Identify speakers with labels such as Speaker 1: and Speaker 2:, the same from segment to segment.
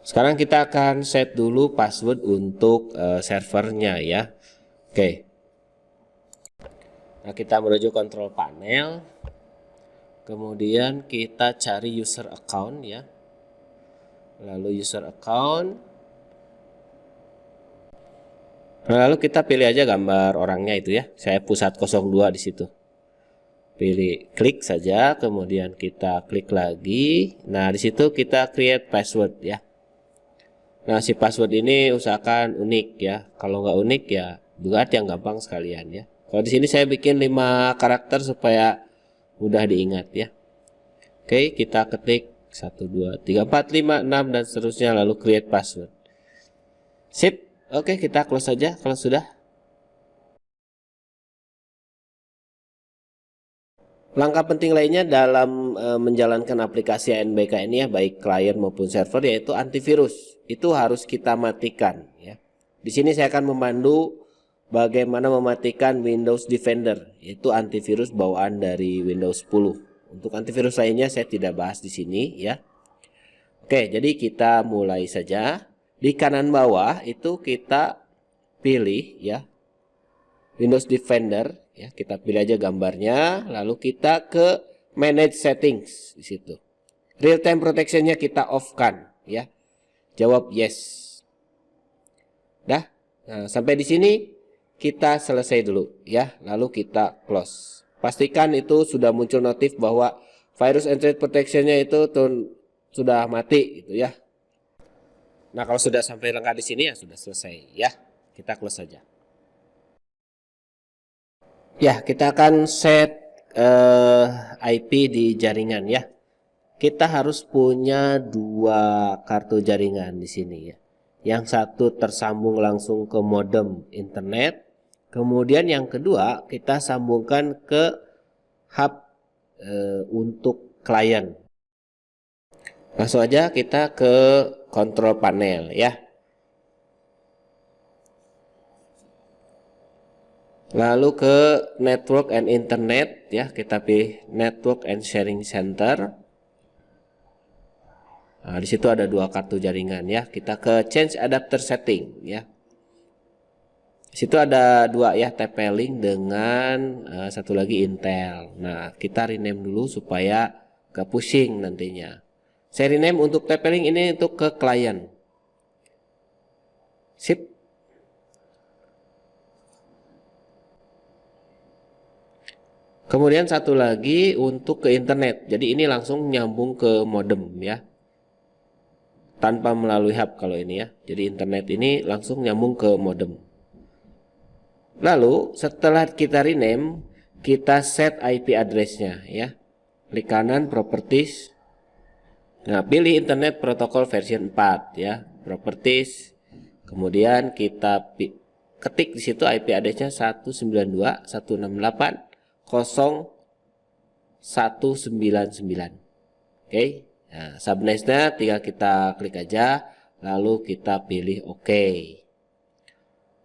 Speaker 1: Sekarang kita akan set dulu password untuk servernya ya. Oke. Nah, kita menuju control panel. Kemudian kita cari user account ya. Lalu user account. Lalu kita pilih aja gambar orangnya itu ya. Saya pusat 02 di situ. Pilih klik saja, kemudian kita klik lagi. Nah, di situ kita create password ya. Nah, si password ini usahakan unik ya. Kalau nggak unik ya buat yang gampang sekalian ya. Kalau di sini saya bikin 5 karakter supaya mudah diingat ya. Oke, kita ketik 1 2 3 4 5 6 dan seterusnya lalu create password. Sip. Oke, kita close saja kalau sudah. Langkah penting lainnya dalam menjalankan aplikasi ANBK ini ya, baik klien maupun server, yaitu antivirus. Itu harus kita matikan ya. Di sini saya akan memandu bagaimana mematikan Windows Defender, yaitu antivirus bawaan dari Windows 10. Untuk antivirus lainnya saya tidak bahas di sini ya. Oke, jadi kita mulai saja. Di kanan bawah itu kita pilih ya Windows Defender ya, kita pilih aja gambarnya, lalu kita ke manage settings di situ. Real time protectionnya kita off kan ya. Jawab yes. Dah. Nah, sampai di sini kita selesai dulu ya, lalu kita close. Pastikan itu sudah muncul notif bahwa virus and threat protectionnya itu sudah mati gitu ya. Nah, kalau sudah sampai lengkap di sini ya sudah selesai ya. Kita close saja. Ya, kita akan set IP di jaringan ya. Kita harus punya 2 kartu jaringan di sini ya. Yang satu tersambung langsung ke modem internet. Kemudian yang kedua kita sambungkan ke hub untuk klien. Langsung aja kita ke control panel ya. Lalu ke network and internet ya, kita pilih network and sharing center. Nah, di situ ada 2 kartu jaringan ya. Kita ke change adapter setting ya. Di situ ada 2 ya, TP-Link dengan satu lagi Intel. Nah, kita rename dulu supaya gak pusing nantinya. Saya rename untuk TP-Link ini untuk ke klien. Sip. Kemudian satu lagi untuk ke internet. Jadi ini langsung nyambung ke modem ya. Tanpa melalui hub kalau ini ya. Jadi internet ini langsung nyambung ke modem. Lalu setelah kita rename, kita set IP address-nya ya. Klik kanan properties. Nah, pilih internet protokol version 4 ya. Properties. Kemudian kita ketik di situ IP address-nya 192.168.0.199. Oke. Nah, subnetnya tinggal kita klik aja, lalu kita pilih OK.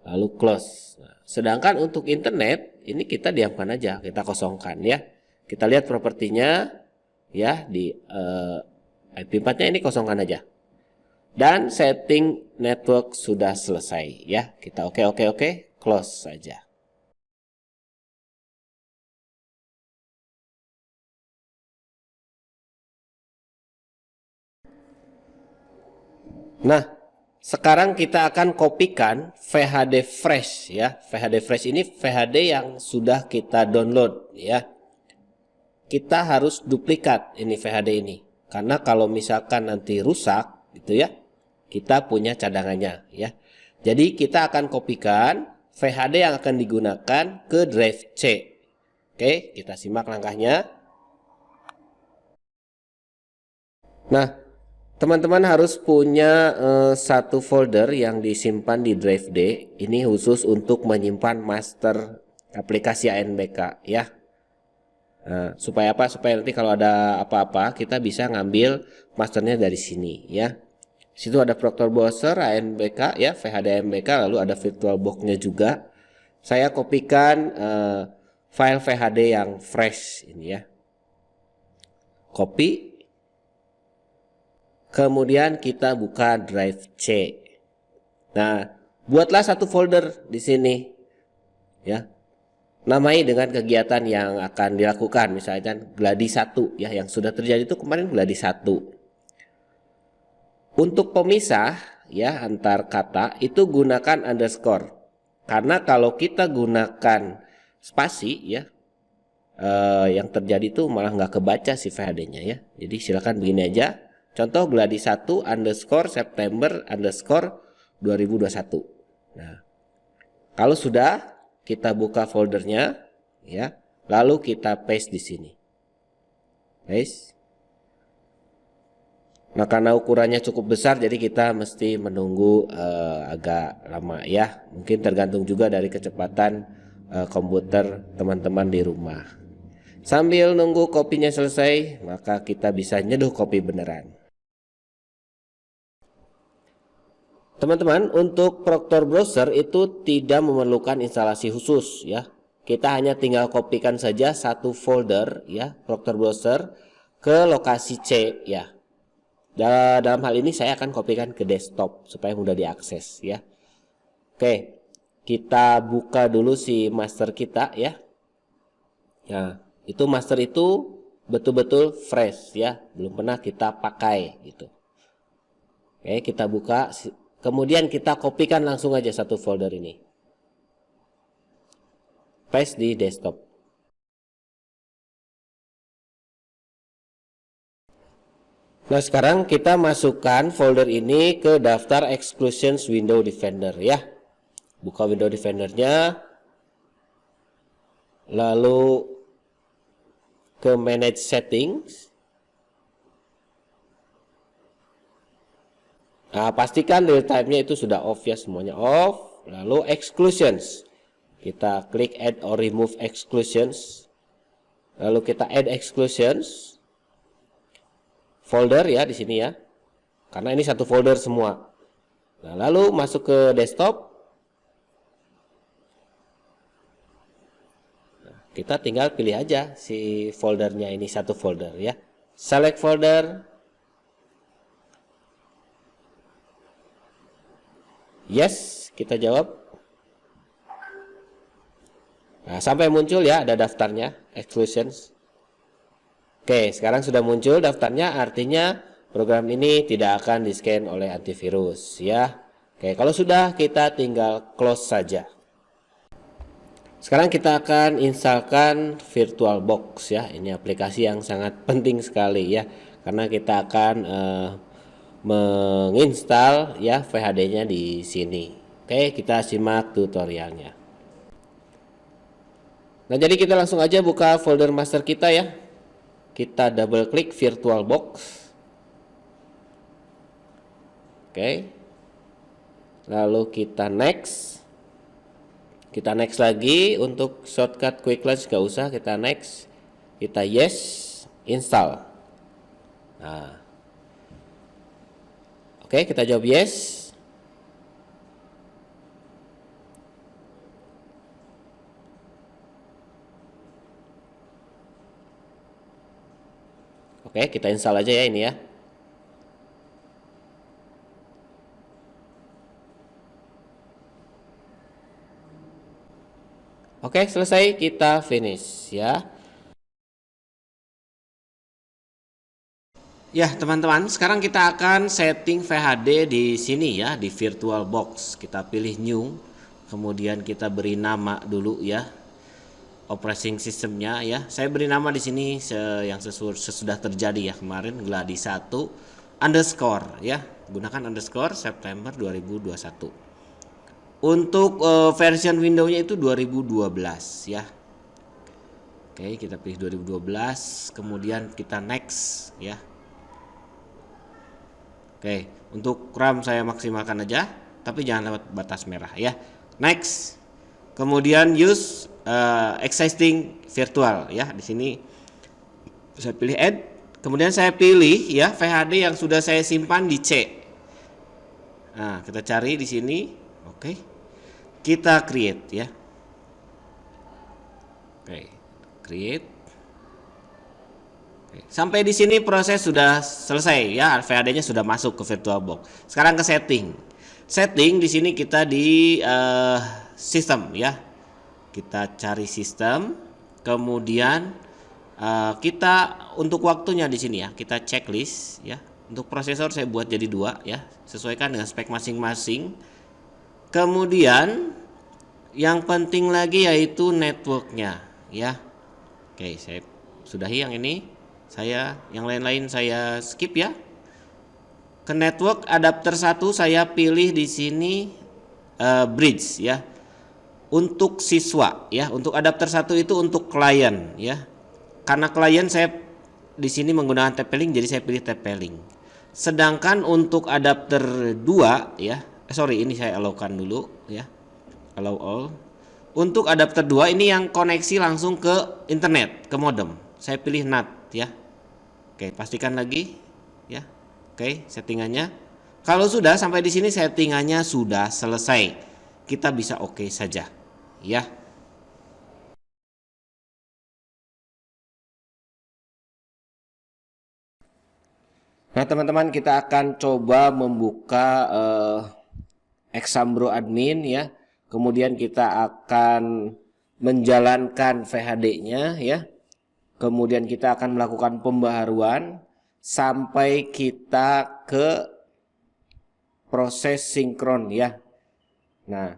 Speaker 1: Lalu close. Nah, sedangkan untuk internet ini kita diamkan aja, kita kosongkan ya. Kita lihat propertinya ya di IP4-nya ini kosongkan aja. Dan setting network sudah selesai ya. Kita oke, close saja. Nah, sekarang kita akan kopikan VHD Fresh ya. VHD Fresh ini VHD yang sudah kita download ya. Kita harus duplikat ini VHD ini. Karena kalau misalkan nanti rusak gitu ya, kita punya cadangannya ya. Jadi kita akan kopikan VHD yang akan digunakan ke drive C. Oke, kita simak langkahnya. Nah, teman-teman harus punya satu folder yang disimpan di drive D. Ini khusus untuk menyimpan master aplikasi ANBK ya. Nah, supaya apa? Supaya nanti kalau ada apa-apa kita bisa ngambil masternya dari sini ya. Situ ada Proctor Browser ANBK ya, VHD ANBK, lalu ada VirtualBox-nya juga. Saya kopikan file VHD yang fresh ini ya. Copy. Kemudian kita buka drive C. Nah, buatlah satu folder di sini, ya. Namai dengan kegiatan yang akan dilakukan, misalnya gladi 1 ya, yang sudah terjadi itu kemarin gladi 1. Untuk pemisah ya antar kata itu gunakan underscore. Karena kalau kita gunakan spasi ya, yang terjadi itu malah nggak kebaca si VHD-nya ya. Jadi silakan begini aja. Contoh gladi 1 underscore September underscore 2021. Nah, kalau sudah kita buka foldernya ya, lalu kita paste di sini. Paste. Nah, karena ukurannya cukup besar jadi kita mesti menunggu agak lama ya. Mungkin tergantung juga dari kecepatan komputer teman-teman di rumah. Sambil nunggu kopinya selesai, maka kita bisa nyeduh kopi beneran. Teman-teman, untuk Proctor Browser itu tidak memerlukan instalasi khusus ya. Kita hanya tinggal kopikan saja satu folder ya, Proctor Browser ke lokasi C ya. Dalam hal ini saya akan kopikan ke desktop supaya mudah diakses ya. Oke, kita buka dulu si master kita ya. Ya, itu master itu betul-betul fresh ya, belum pernah kita pakai gitu. Oke, kita buka, kemudian kita kopikan langsung aja satu folder ini, paste di desktop. Nah, sekarang kita masukkan folder ini ke daftar exclusions window defender ya. Buka window defendernya, lalu ke manage settings. Nah, pastikan real time-nya itu sudah off ya, semuanya off. Lalu exclusions. Kita klik add or remove exclusions. Lalu kita add exclusions. Folder ya di sini ya. Karena ini satu folder semua. Nah, lalu masuk ke desktop. Nah, kita tinggal pilih aja si foldernya ini satu folder ya. Select folder. Yes, kita jawab. Nah, sampai muncul ya ada daftarnya, exclusions. Oke, sekarang sudah muncul daftarnya, artinya program ini tidak akan di-scan oleh antivirus ya. Oke, kalau sudah kita tinggal close saja. Sekarang kita akan instalkan VirtualBox ya. Ini aplikasi yang sangat penting sekali ya, karena kita akan menginstal ya VHD-nya di sini. Oke, kita simak tutorialnya. Nah, jadi kita langsung aja buka folder master kita ya. Kita double klik VirtualBox. Oke. Lalu kita next. Kita next lagi. Untuk shortcut quick launch gak usah, kita next. Kita yes, install. Nah, oke, kita jawab yes. Oke, kita install aja ya ini ya. Oke, selesai, kita finish ya. Ya, teman-teman, sekarang kita akan setting VHD di sini ya, di VirtualBox. Kita pilih new, kemudian kita beri nama dulu ya, operating systemnya ya. Saya beri nama di sini yang sesudah terjadi ya kemarin, gladi 1 underscore ya. Gunakan underscore September 2021. Untuk version Windows-nya itu 2012 ya. Oke, kita pilih 2012, kemudian kita next ya. Oke, untuk RAM saya maksimalkan aja, tapi jangan lewat batas merah ya. Next. Kemudian use existing virtual ya. Di sini saya pilih add. Kemudian saya pilih ya VHD yang sudah saya simpan di C. Nah, kita cari di sini. Oke. Kita create ya. Oke, create. Sampai di sini proses sudah selesai ya, VHD-nya sudah masuk ke VirtualBox. Sekarang ke setting. Setting di sini kita di sistem ya. Kita cari sistem, kemudian kita untuk waktunya di sini ya, kita checklist ya. Untuk prosesor saya buat jadi 2 ya, sesuaikan dengan spek masing-masing. Kemudian yang penting lagi yaitu networknya ya. Oke, saya sudahi yang ini. Yang lain-lain saya skip ya. Ke network adapter 1 saya pilih di sini bridge ya. Untuk siswa ya, untuk adapter 1 itu untuk klien ya. Karena klien saya di sini menggunakan TP-Link, jadi saya pilih TP-Link. Sedangkan untuk adapter 2 ya, ini saya allow-kan dulu ya. Allow all. Untuk adapter 2 ini yang koneksi langsung ke internet, ke modem. Saya pilih NAT ya. Oke, pastikan lagi ya. Oke, settingannya. Kalau sudah sampai di sini settingannya sudah selesai. Kita bisa oke saja ya. Nah, teman-teman, kita akan coba membuka Exambro admin ya. Kemudian kita akan menjalankan VHD-nya ya. Kemudian kita akan melakukan pembaharuan sampai kita ke proses sinkron ya. Nah,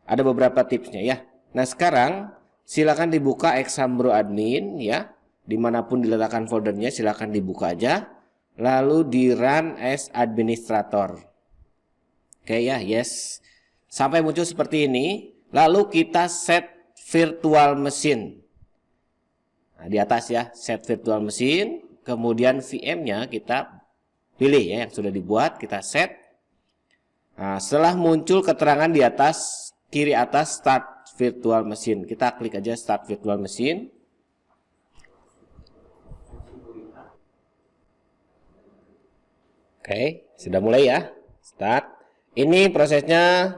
Speaker 1: ada beberapa tipsnya ya. Nah, sekarang silakan dibuka Exambro admin ya. Dimanapun diletakkan foldernya silakan dibuka aja. Lalu di run as administrator. Oke ya, yes. Sampai muncul seperti ini. Lalu kita set virtual machine. Nah, di atas ya, set virtual machine, kemudian VM-nya kita pilih ya yang sudah dibuat, kita set. Nah, setelah muncul keterangan di atas, kiri atas start virtual machine, kita klik aja start virtual machine. Oke, sudah mulai ya, start. Ini prosesnya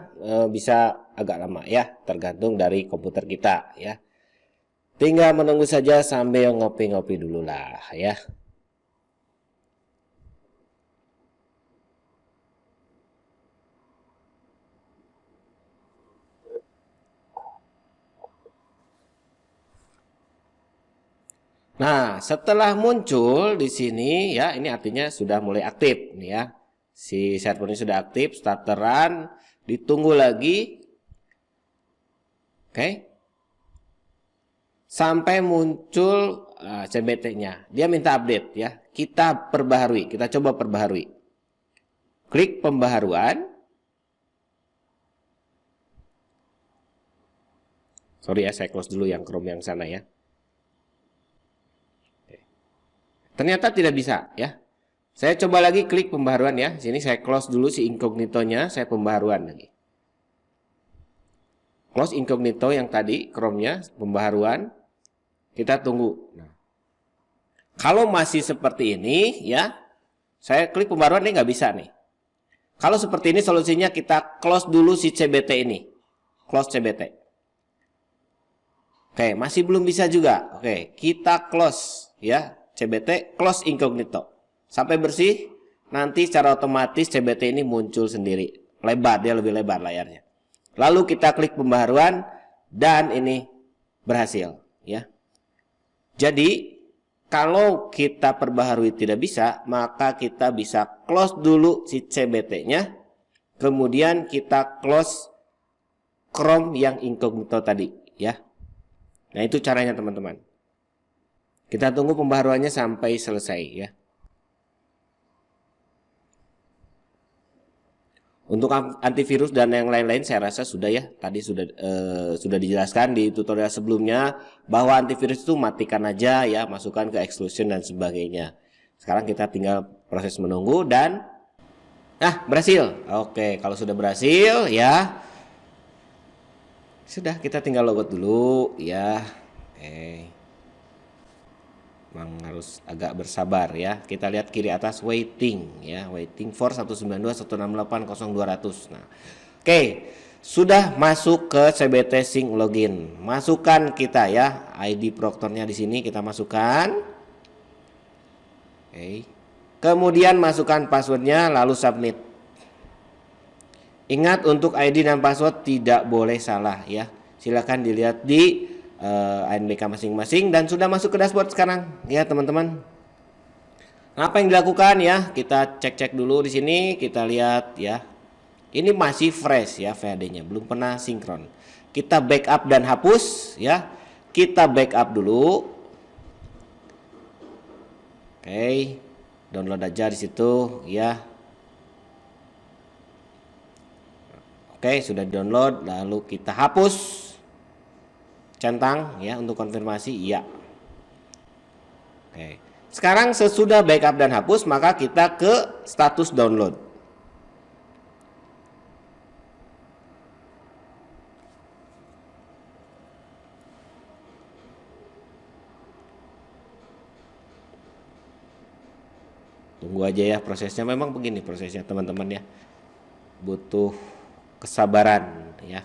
Speaker 1: bisa agak lama ya, tergantung dari komputer kita ya. Tinggal menunggu saja sambil ngopi-ngopi dulu lah ya. Nah, setelah muncul di sini ya, ini artinya sudah mulai aktif nih ya. Si server ini sudah aktif, starteran, ditunggu lagi. Oke. Sampai muncul CBT-nya. Dia minta update ya. Kita perbaharui, kita coba perbaharui. Klik pembaharuan. Sorry ya, saya close dulu yang Chrome yang sana ya. Ternyata tidak bisa ya. Saya coba lagi klik pembaharuan ya. Sini saya close dulu si incognito-nya, saya pembaharuan lagi. Close incognito yang tadi Chrome-nya, pembaharuan. Kita tunggu. Nah, kalau masih seperti ini ya, saya klik pembaharuan ini nggak bisa nih. Kalau seperti ini solusinya kita close dulu si CBT ini. Close CBT. Oke, masih belum bisa juga. Oke, kita close ya. CBT close incognito. Sampai bersih, nanti secara otomatis CBT ini muncul sendiri. Lebar, dia lebih lebar layarnya. Lalu kita klik pembaharuan dan ini berhasil ya. Jadi kalau kita perbaharui tidak bisa, maka kita bisa close dulu si CBT-nya. Kemudian kita close Chrome yang incognito tadi ya. Nah, itu caranya teman-teman. Kita tunggu pembaharuannya sampai selesai ya. Untuk antivirus dan yang lain-lain saya rasa sudah ya. Tadi sudah dijelaskan di tutorial sebelumnya bahwa antivirus itu matikan aja ya, masukkan ke exclusion dan sebagainya. Sekarang kita tinggal proses menunggu dan berhasil. Oke, kalau sudah berhasil ya. Sudah, kita tinggal logout dulu ya. Oke. Memang harus agak bersabar ya. Kita lihat kiri atas waiting ya, waiting for 192.168.0200. Nah, oke, sudah masuk ke CBT sync login. Masukkan kita ya ID proktornya di sini kita masukkan. Oke. Kemudian masukkan passwordnya lalu submit. Ingat untuk ID dan password tidak boleh salah ya. Silakan dilihat di ANBK masing-masing dan sudah masuk ke dashboard sekarang ya teman-teman. Apa yang dilakukan ya? Kita cek-cek dulu di sini, kita lihat ya. Ini masih fresh ya VHD-nya, belum pernah sinkron. Kita backup dan hapus ya. Kita backup dulu. Oke. Download aja di situ ya. Oke, sudah download, lalu kita hapus. Centang ya untuk konfirmasi iya. Oke. Sekarang sesudah backup dan hapus, maka kita ke status download. Tunggu aja ya prosesnya, memang begini prosesnya teman-teman ya. Butuh kesabaran ya.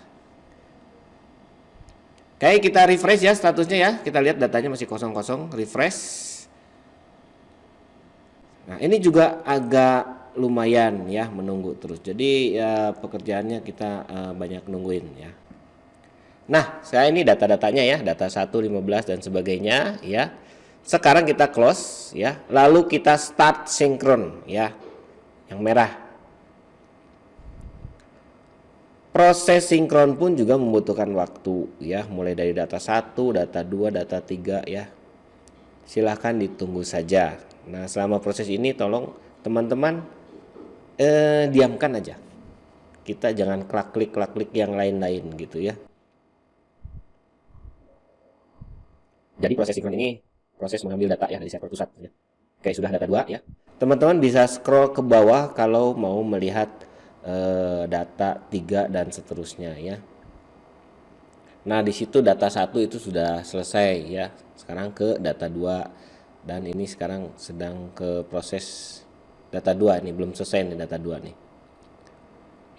Speaker 1: Oke, kita refresh ya statusnya ya. Kita lihat datanya masih kosong-kosong, refresh. Nah, ini juga agak lumayan ya menunggu terus. Jadi ya pekerjaannya kita banyak nungguin ya. Nah, saya ini data-datanya ya, data 1, 15 dan sebagainya ya. Sekarang kita close ya. Lalu kita start sinkron ya. Yang merah. Proses sinkron pun juga membutuhkan waktu ya, mulai dari data 1, data 2, data 3 ya. Silahkan ditunggu saja. Nah, selama proses ini tolong teman-teman diamkan aja. Kita jangan klik yang lain-lain gitu ya. Jadi proses sinkron ini proses mengambil data ya dari server pusat ya. Oke, sudah data 2 ya. Teman-teman bisa scroll ke bawah kalau mau melihat data 3 dan seterusnya ya. Nah, di situ data 1 itu sudah selesai ya. Sekarang ke data 2 dan ini sekarang sedang ke proses data 2 ini, belum selesai nih data 2 nih.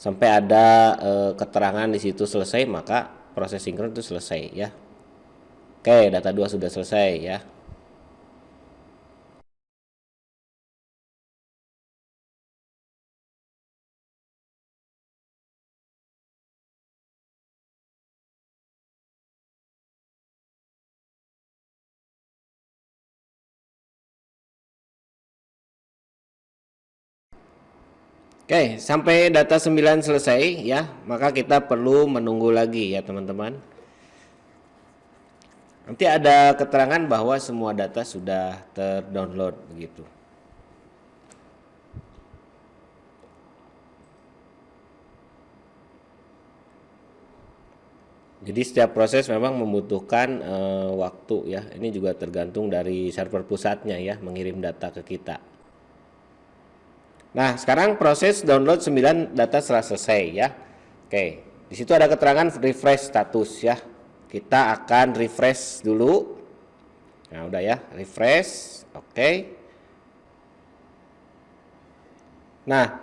Speaker 1: Sampai ada keterangan di situ selesai, maka proses sinkron itu selesai ya. Oke, data 2 sudah selesai ya. Oke, sampai data 9 selesai ya, maka kita perlu menunggu lagi ya teman-teman. Nanti ada keterangan bahwa semua data sudah terdownload begitu. Jadi setiap proses memang membutuhkan waktu ya. Ini juga tergantung dari server pusatnya ya, mengirim data ke kita. Nah, sekarang proses download 9 data telah selesai ya. Oke, di situ ada keterangan refresh status ya. Kita akan refresh dulu. Nah, udah ya, refresh. Oke. Nah,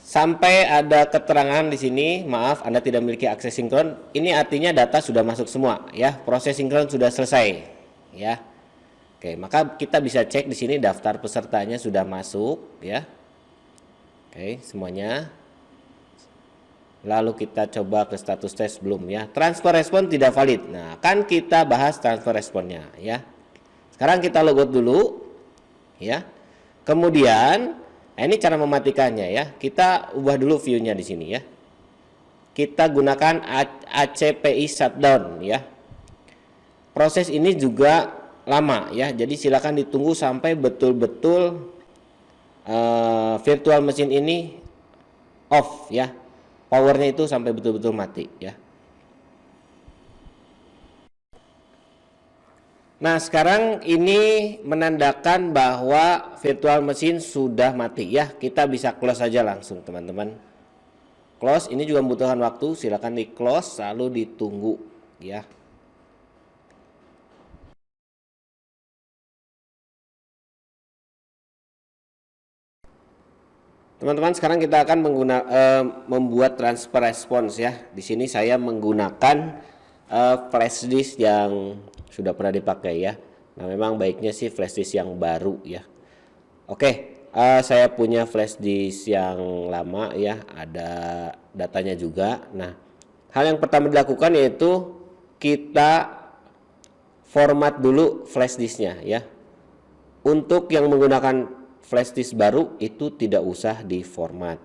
Speaker 1: sampai ada keterangan di sini, maaf Anda tidak memiliki akses sinkron. Ini artinya data sudah masuk semua ya. Proses sinkron sudah selesai ya. Oke, maka kita bisa cek di sini daftar pesertanya sudah masuk ya. Oke, semuanya. Lalu kita coba ke status tes belum ya. Transfer respon tidak valid. Nah, kan kita bahas transfer responnya ya. Sekarang kita logout dulu ya. Kemudian ini cara mematikannya ya. Kita ubah dulu view-nya di sini ya. Kita gunakan ACPI shutdown ya. Proses ini juga lama ya. Jadi silakan ditunggu sampai betul-betul virtual machine ini off ya, powernya itu sampai betul-betul mati ya. Nah, sekarang ini menandakan bahwa virtual machine sudah mati ya. Kita bisa close saja langsung teman-teman. Close ini juga membutuhkan waktu, silakan di close lalu ditunggu ya. Teman-teman, sekarang kita akan membuat transfer response ya. Di sini saya menggunakan flash disk yang sudah pernah dipakai ya. Nah, memang baiknya sih flash disk yang baru ya. Oke, saya punya flash disk yang lama ya, ada datanya juga. Nah, hal yang pertama dilakukan yaitu kita format dulu flash disknya ya. Untuk yang menggunakan flash disk baru itu tidak usah diformat.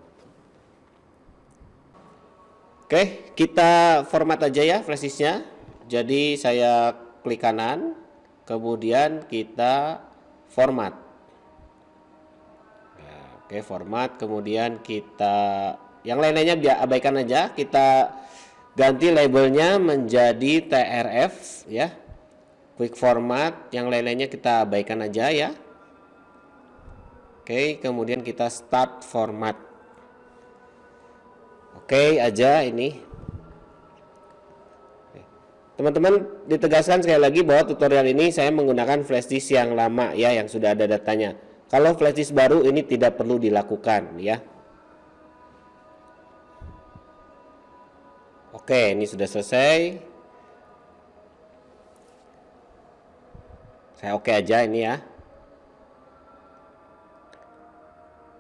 Speaker 1: Oke, kita format aja ya flash disknya. Jadi saya klik kanan, kemudian kita format. Oke, format, kemudian kita yang lainnya abaikan aja, kita ganti labelnya menjadi TRF ya. Quick format, yang lainnya kita abaikan aja ya. Oke, kemudian kita start format. Oke aja ini. Teman-teman, ditegaskan sekali lagi bahwa tutorial ini saya menggunakan flash disk yang lama ya, yang sudah ada datanya. Kalau flash disk baru ini tidak perlu dilakukan ya. Oke, ini sudah selesai. Saya oke aja ini ya.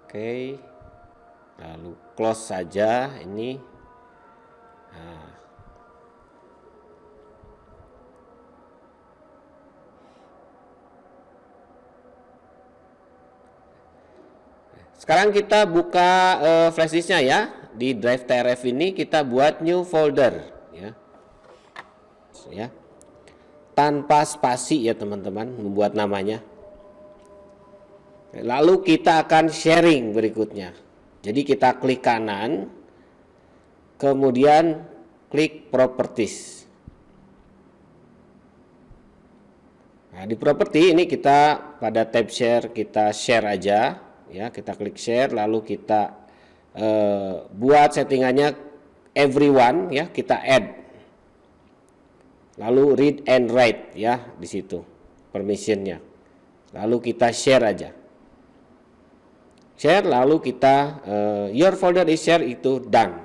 Speaker 1: Oke. Lalu close saja ini. Nah. Sekarang kita buka flash disknya ya. Di drive TRF ini kita buat new folder ya. Ya. Tanpa spasi ya teman-teman membuat namanya. Lalu kita akan sharing berikutnya. Jadi kita klik kanan, kemudian klik properties. Nah, di properti ini kita pada tab share kita share aja ya, kita klik share lalu kita buat settingannya everyone ya, kita add. Lalu read and write ya di situ permissionnya. Lalu kita share aja. Share lalu kita your folder is share itu done.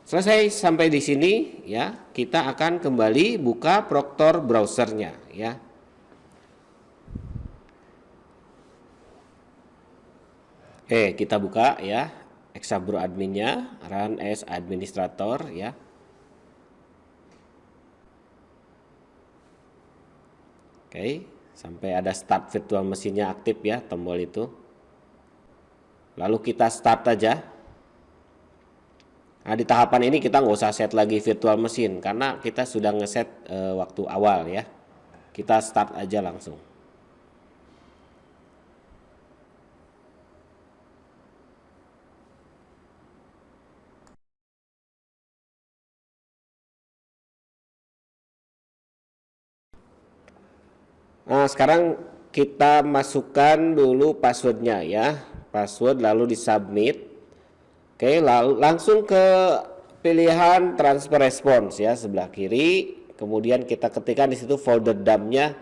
Speaker 1: Selesai sampai di sini ya, kita akan kembali buka Proctor browsernya ya. Oke, kita buka ya Exabro adminnya, run as administrator ya. Oke, sampai ada start virtual mesinnya aktif ya, tombol itu. Lalu kita start aja. Nah, di tahapan ini kita nggak usah set lagi virtual mesin karena kita sudah ngeset waktu awal ya. Kita start aja langsung. Nah, sekarang kita masukkan dulu passwordnya ya, password lalu di submit. Oke, lalu langsung ke pilihan transfer response ya sebelah kiri, kemudian kita ketikkan di situ folder dumpnya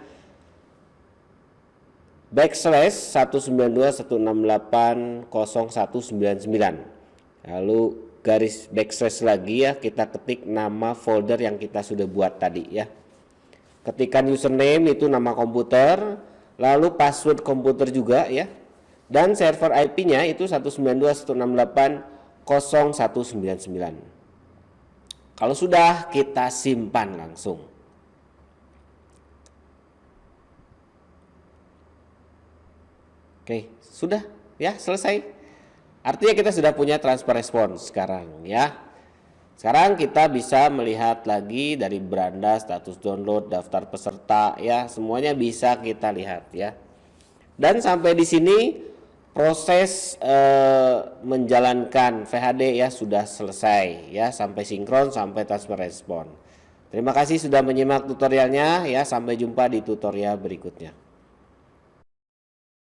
Speaker 1: /192.168.0199. Lalu garis backslash lagi ya, kita ketik nama folder yang kita sudah buat tadi ya. Ketikkan username itu nama komputer, lalu password komputer juga ya. Dan server IP-nya itu 192.168.0199. Kalau sudah, kita simpan langsung. Oke, sudah ya, selesai. Artinya kita sudah punya transfer response sekarang ya. Sekarang kita bisa melihat lagi dari beranda, status download, daftar peserta ya, semuanya bisa kita lihat ya. Dan sampai di sini proses menjalankan VHD ya sudah selesai ya, sampai sinkron, sampai transfer respon. Terima kasih sudah menyimak tutorialnya ya, sampai jumpa di tutorial berikutnya.